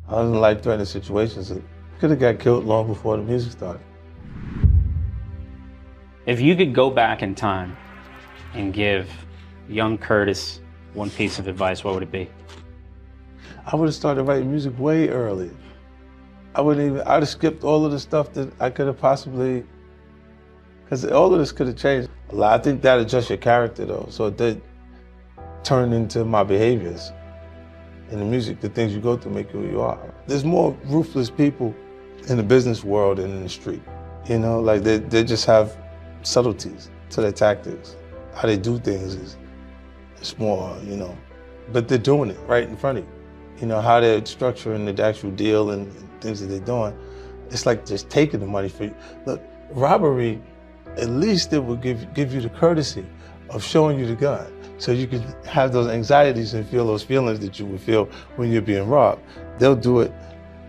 I was in life-threatening situations. I could have got killed long before the music started. If you could go back in time and give young Curtis one piece of advice, what would it be? I would have started writing music way earlier. I'd have skipped all of the stuff that I could have possibly, because all of this could have changed a lot. I think that adjusts your character though, so it did turn into my behaviors in the music. The things you go through make you who you are. There's more ruthless people in the business world than in the street. You know, like they just have subtleties to their tactics. How they do things is more, you know, but they're doing it right in front of you. You know, how they're structuring the actual deal and things that they're doing. It's like just taking the money for you. Look, robbery, at least it will give you the courtesy of showing you the gun, so you can have those anxieties and feel those feelings that you would feel when you're being robbed. They'll do it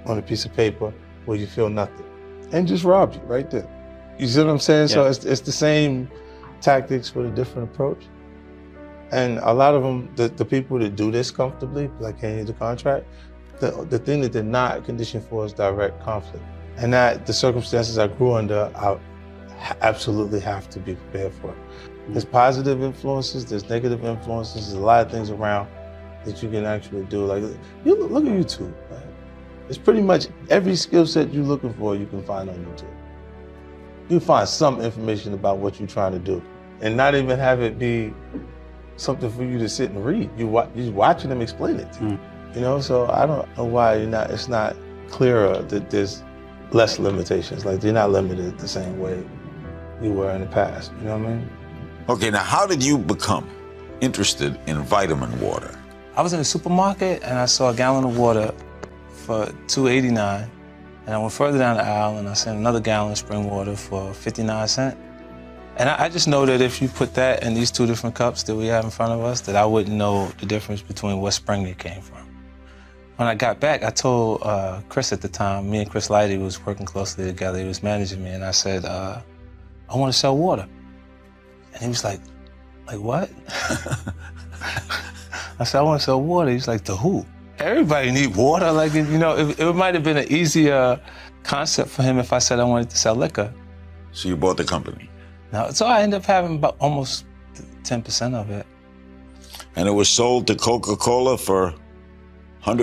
on a piece of paper where you feel nothing and just rob you right there. You see what I'm saying? Yeah. So it's the same tactics with a different approach. And a lot of them, the people that do this comfortably, like handing the contract, the thing that they're not conditioned for is direct conflict. And that the circumstances I grew under, I absolutely have to be prepared for. There's positive influences, there's negative influences, there's a lot of things around that you can actually do. Like, you look at YouTube, man. It's pretty much every skill set you're looking for, you can find on YouTube. You find some information about what you're trying to do and not even have it be something for you to sit and read. You're watching them explain it to you. You know, so I don't know why it's not clearer that there's less limitations. Like, you're not limited the same way you were in the past, you know what I mean? Okay, now how did you become interested in vitamin water? I was in a supermarket and I saw a gallon of water for $2.89. And I went further down the aisle and I seen another gallon of spring water for 59 cents. And I just know that if you put that in these two different cups that we have in front of us, that I wouldn't know the difference between what spring it came from. When I got back, I told Chris at the time, me and Chris Lighty was working closely together, he was managing me, and I said, I want to sell water. And he was like what? I said, I want to sell water. He's like, to who? Everybody need water. Like, you know, it might have been an easier concept for him if I said I wanted to sell liquor. So you bought the company? No, so I ended up having about almost 10% of it. And it was sold to Coca-Cola for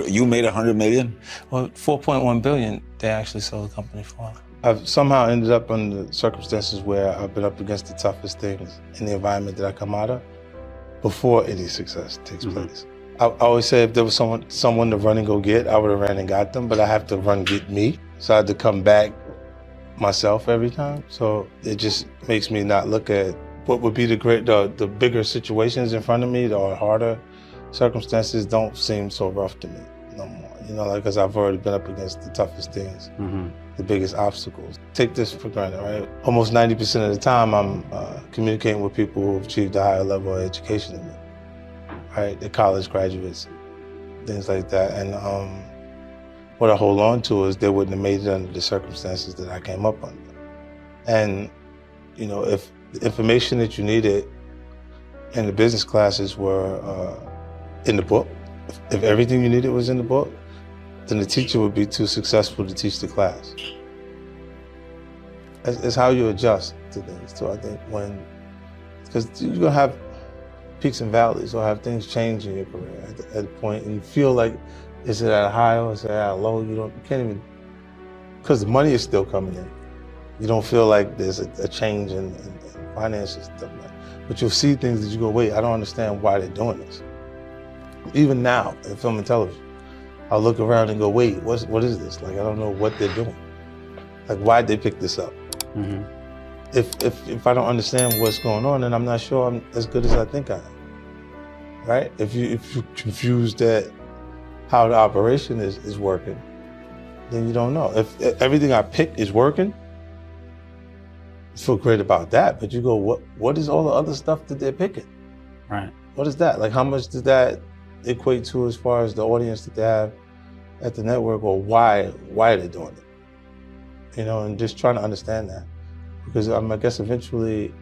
you made $100 million? Well, 4.1 billion they actually sold the company for. I've somehow ended up under circumstances where I've been up against the toughest things in the environment that I come out of before any success takes place. I always say if there was someone to run and go get, I would have ran and got them, but I have to run get me. So I had to come back myself every time. So it just makes me not look at what would be the bigger situations in front of me, the harder circumstances don't seem so rough to me no more. You know, like, because I've already been up against the toughest things, the biggest obstacles. Take this for granted, right? Almost 90% of the time I'm communicating with people who've achieved a higher level of education than me, right? They're college graduates, things like that. And what I hold on to is they wouldn't have made it under the circumstances that I came up under. And, you know, if the information that you needed in the business classes were in the book, if everything you needed was in the book, then the teacher would be too successful to teach the class. It's how you adjust to things too, I think, because you're gonna have peaks and valleys or have things change in your career at a point and you feel like, is it at a high or is it at a low? You can't even, because the money is still coming in. You don't feel like there's a change in finances, stuff like that. But you'll see things that you go, wait, I don't understand why they're doing this. Even now, in film and television, I'll look around and go, wait, what is this? Like, I don't know what they're doing. Like, why'd they pick this up? If I don't understand what's going on, then I'm not sure I'm as good as I think I am, right? If you're confused at how the operation is working, then you don't know. If everything I pick is working, I feel great about that, but you go, what is all the other stuff that they're picking? Right. What is that? Like, how much does that equate to as far as the audience that they have at the network, or why are they doing it? You know, and just trying to understand that. Because I guess eventually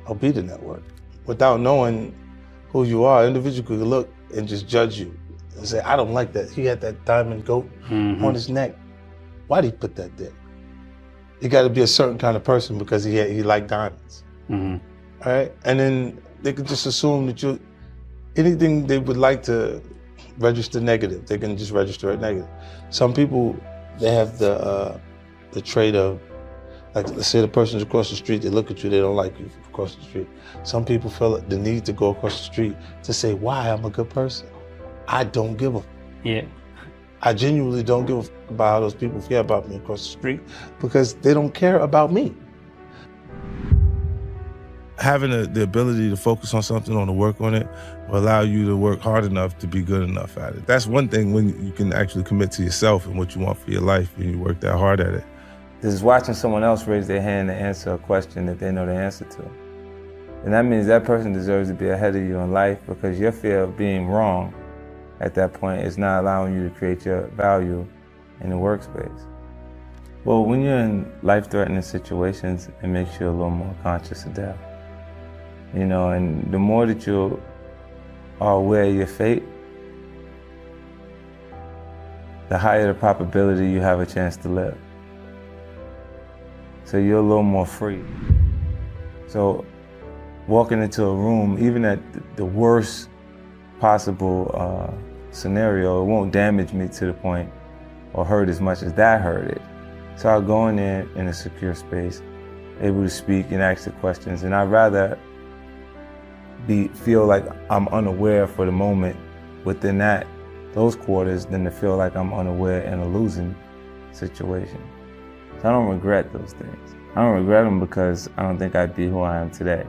I'll be the network. Without knowing who you are, individuals could look and just judge you and say, I don't like that. He had that diamond goat on his neck. Why'd he put that there? You got to be a certain kind of person because he liked diamonds. All right? And then they can just assume that anything they would like to register negative, they can just register it negative. Some people, they have the trait of, like, let's say the person's across the street, they look at you, they don't like you across the street. Some people feel the need to go across the street to say, why I'm a good person. I don't give a Yeah. I genuinely don't give a about how those people feel about me across the street because they don't care about me. Having the ability to focus on something or to work on it will allow you to work hard enough to be good enough at it. That's one thing when you can actually commit to yourself and what you want for your life and you work that hard at it. This is watching someone else raise their hand to answer a question that they know the answer to. And that means that person deserves to be ahead of you in life because your fear of being wrong at that point is not allowing you to create your value in the workspace. Well, when you're in life-threatening situations, it makes you a little more conscious of death. You know, and the more that you are aware of your fate, the higher the probability you have a chance to live. So you're a little more free. So walking into a room, even at the worst possible scenario, it won't damage me to the point or hurt as much as that hurted. So I'll go in there in a secure space, able to speak and ask the questions, and I'd rather feel like I'm unaware for the moment within those quarters than to feel like I'm unaware in a losing situation. So I don't regret those things. I don't regret them because I don't think I'd be who I am today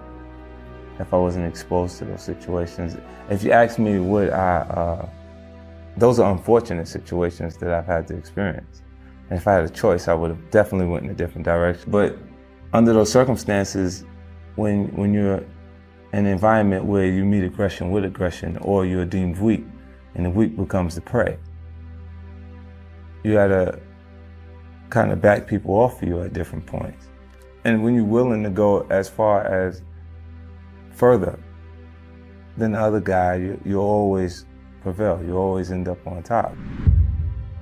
if I wasn't exposed to those situations. If you ask me, would I, those are unfortunate situations that I've had to experience. And if I had a choice, I would have definitely went in a different direction. But under those circumstances, when you're in an environment where you meet aggression with aggression or you're deemed weak and the weak becomes the prey, you gotta kind of back people off of you at different points. And when you're willing to go as far as further than the other guy, you'll always prevail. You'll always end up on top.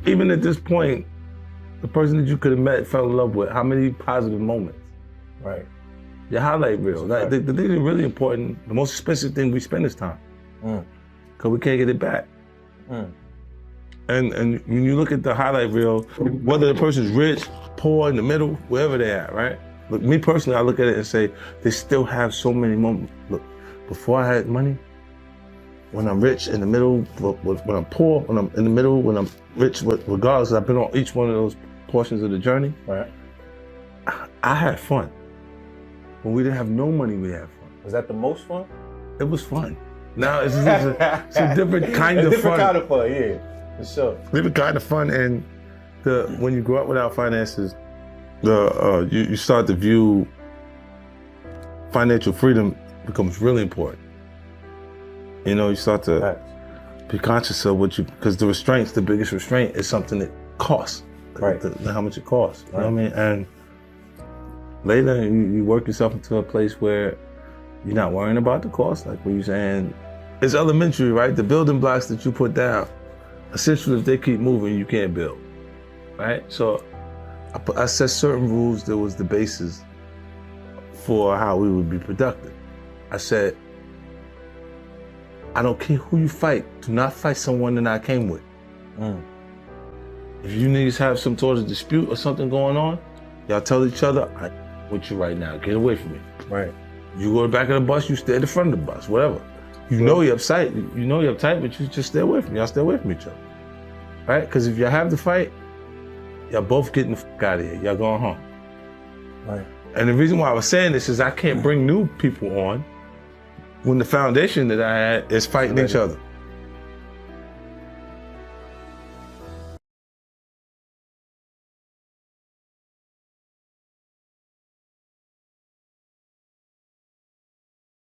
Even at this point, the person that you could have met, fell in love with, how many positive moments? Right. Your highlight reel. Like, the thing that's really important, the most expensive thing we spend is time. Because we can't get it back. And when you look at the highlight reel, whether the person's rich, poor, in the middle, wherever they're at, right? Look, me personally, I look at it and say, they still have so many moments. Look, before I had money, when I'm rich, in the middle, when I'm poor, when I'm in the middle, when I'm rich, regardless, I've been on each one of those portions of the journey. Right. I had fun. When we didn't have no money, we had fun. Was that the most fun? It was fun. Now it's a different kind of fun. Different kind of fun, yeah, for sure. Different kind of fun, and when you grow up without finances, you start to view financial freedom becomes really important. You know, you start to be conscious of because the biggest restraint is something that costs, right? How much it costs. You know what I mean? And later, you work yourself into a place where you're not worrying about the cost. Like what you're saying, it's elementary, right? The building blocks that you put down, essentially, if they keep moving, you can't build, right? So I set certain rules that was the basis for how we would be productive. I said, I don't care who you fight, do not fight someone that I came with. If you niggas have some sort of dispute or something going on, y'all tell each other, I'm with you right now, get away from me. Right. You go to the back of the bus, you stay at the front of the bus, whatever. You know you're uptight, but you just stay away from me. Y'all stay away from each other. Right? Because if y'all have the fight, y'all both getting the fuck out of here. Y'all going home. Right. And the reason why I was saying this is I can't bring new people on when the foundation that I had is fighting each other.